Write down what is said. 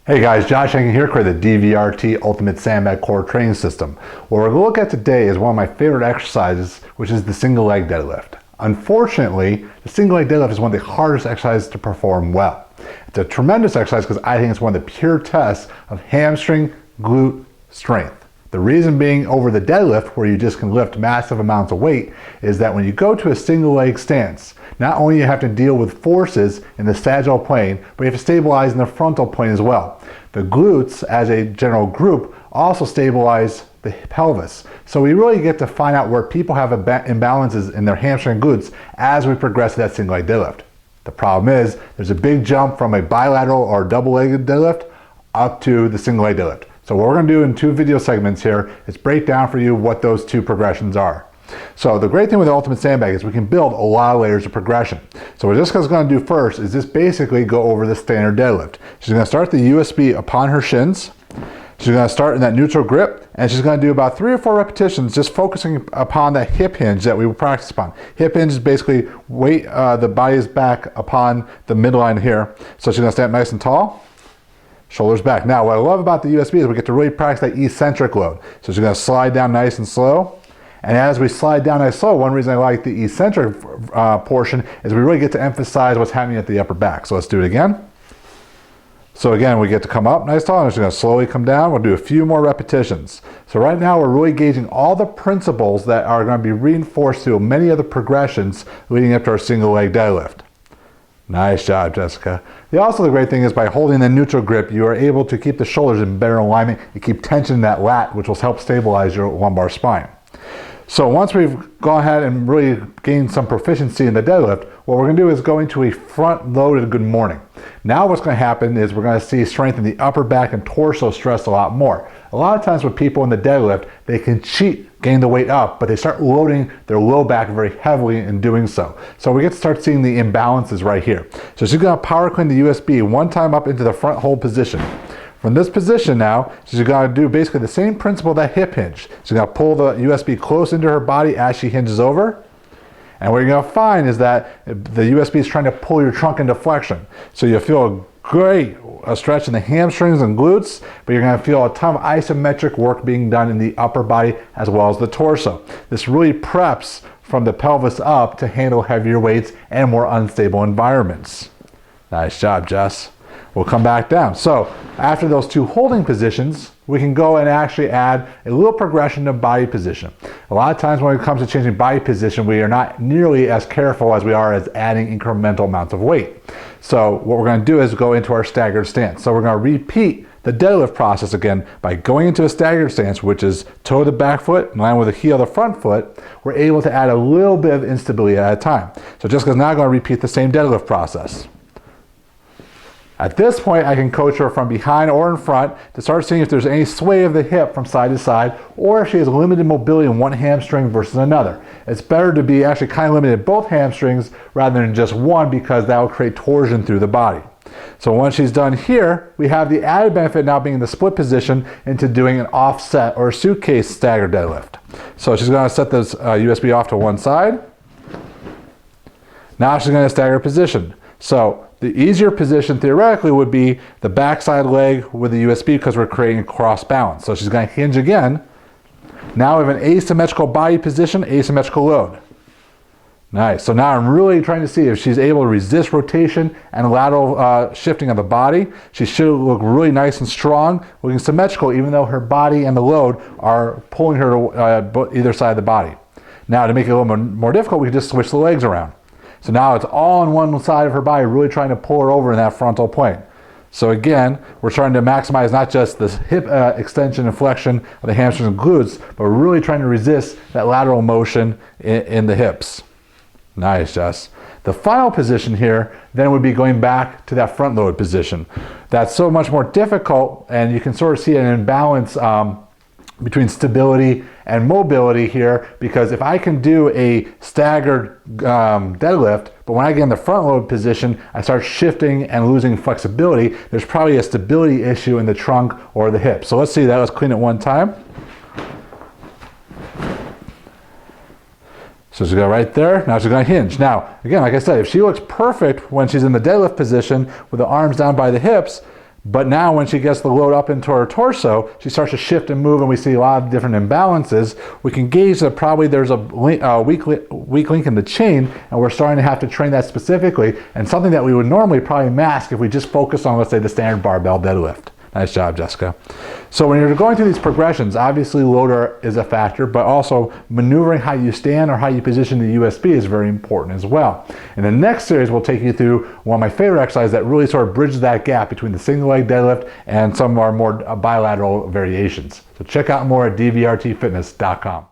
Hey guys, Josh Henkin here, created the DVRT Ultimate Sandbag Core Training System. What we're going to look at today is one of my favorite exercises, which is the single leg deadlift. Unfortunately, the single leg deadlift is one of the hardest exercises to perform well. It's a tremendous exercise because I think it's one of the pure tests of hamstring, glute strength. The reason being over the deadlift, where you just can lift massive amounts of weight, is that when you go to a single leg stance, not only you have to deal with forces in the sagittal plane, but you have to stabilize in the frontal plane as well. The glutes, as a general group, also stabilize the pelvis. So we really get to find out where people have imbalances in their hamstring and glutes as we progress to that single leg deadlift. The problem is, there's a big jump from a bilateral or double-legged deadlift up to the single leg deadlift. So what we're going to do in two video segments here is break down for you what those two progressions are. So the great thing with the Ultimate Sandbag is we can build a lot of layers of progression. So what Jessica's going to do first is just basically go over the standard deadlift. She's going to start the USB upon her shins. She's going to start in that neutral grip, and she's going to do about 3 or 4 repetitions just focusing upon that hip hinge that we will practice upon. Hip hinge is basically weight, the body is back upon the midline here. So she's going to stand nice and tall. Shoulders back. Now, what I love about the USB is we get to really practice that eccentric load. So she's going to slide down nice and slow. And as we slide down nice and slow, one reason I like the eccentric portion is we really get to emphasize what's happening at the upper back. So let's do it again. So again, we get to come up nice tall, and it's going to slowly come down. We'll do a few more repetitions. So right now, we're really gauging all the principles that are going to be reinforced through many of the progressions leading up to our single leg deadlift. Nice job, Jessica. The great thing is by holding the neutral grip, you are able to keep the shoulders in better alignment and keep tension in that lat, which will help stabilize your lumbar spine. So once we've gone ahead and really gained some proficiency in the deadlift, what we're going to do is go into a front-loaded good morning. Now what's going to happen is we're going to see strength in the upper back and torso stressed a lot more. A lot of times with people in the deadlift, they can cheat, gain the weight up, but they start loading their low back very heavily in doing so. So we get to start seeing the imbalances right here. So she's going to power clean the USB one time up into the front hold position. From this position now, she's going to do basically the same principle that hip hinge. She's going to pull the USB close into her body as she hinges over. And what you're going to find is that the USB is trying to pull your trunk into flexion. So you'll feel a great stretch in the hamstrings and glutes, but you're going to feel a ton of isometric work being done in the upper body as well as the torso. This really preps from the pelvis up to handle heavier weights and more unstable environments. Nice job, Jess. We'll come back down. So after those two holding positions, we can go and actually add a little progression to body position. A lot of times when it comes to changing body position, we are not nearly as careful as we are as adding incremental amounts of weight. So what we're going to do is go into our staggered stance. So we're going to repeat the deadlift process again by going into a staggered stance, which is toe to the back foot in line with the heel of the front foot. We're able to add a little bit of instability at a time. So Jessica's now going to repeat the same deadlift process. At this point, I can coach her from behind or in front to start seeing if there's any sway of the hip from side to side, or if she has limited mobility in one hamstring versus another. It's better to be actually kind of limited in both hamstrings rather than just one, because that will create torsion through the body. So once she's done here, we have the added benefit now being in the split position into doing an offset or suitcase staggered deadlift. So she's going to set this USB off to one side. Now she's going to stagger position. So the easier position theoretically would be the backside leg with the USB, because we're creating a cross balance. So she's going to hinge again. Now we have an asymmetrical body position, asymmetrical load. Nice. So now I'm really trying to see if she's able to resist rotation and lateral shifting of the body. She should look really nice and strong, looking symmetrical, even though her body and the load are pulling her to either side of the body. Now to make it a little more difficult, we can just switch the legs around. So now it's all on one side of her body, really trying to pull her over in that frontal plane. So again, we're trying to maximize not just the hip extension and flexion of the hamstrings and glutes, but we're really trying to resist that lateral motion in the hips. Nice, Jess. The final position here then would be going back to that front load position. That's so much more difficult, and you can sort of see an imbalance between stability and mobility here, because if I can do a staggered deadlift, but when I get in the front load position, I start shifting and losing flexibility, there's probably a stability issue in the trunk or the hip. So let's see that. Let's clean it one time. So she's going right there. Now she's going to hinge. Now, again, like I said, if she looks perfect when she's in the deadlift position with the arms down by the hips, But now when she gets the load up into her torso, she starts to shift and move, and we see a lot of different imbalances. We can gauge that probably there's a weak link in the chain, and we're starting to have to train that specifically, and something that we would normally probably mask if we just focus on, let's say, the standard barbell deadlift. Nice job, Jessica. So when you're going through these progressions, obviously loader is a factor, but also maneuvering how you stand or how you position the USB is very important as well. In the next series, we'll take you through one of my favorite exercises that really sort of bridges that gap between the single leg deadlift and some of our more bilateral variations. So check out more at dvrtfitness.com.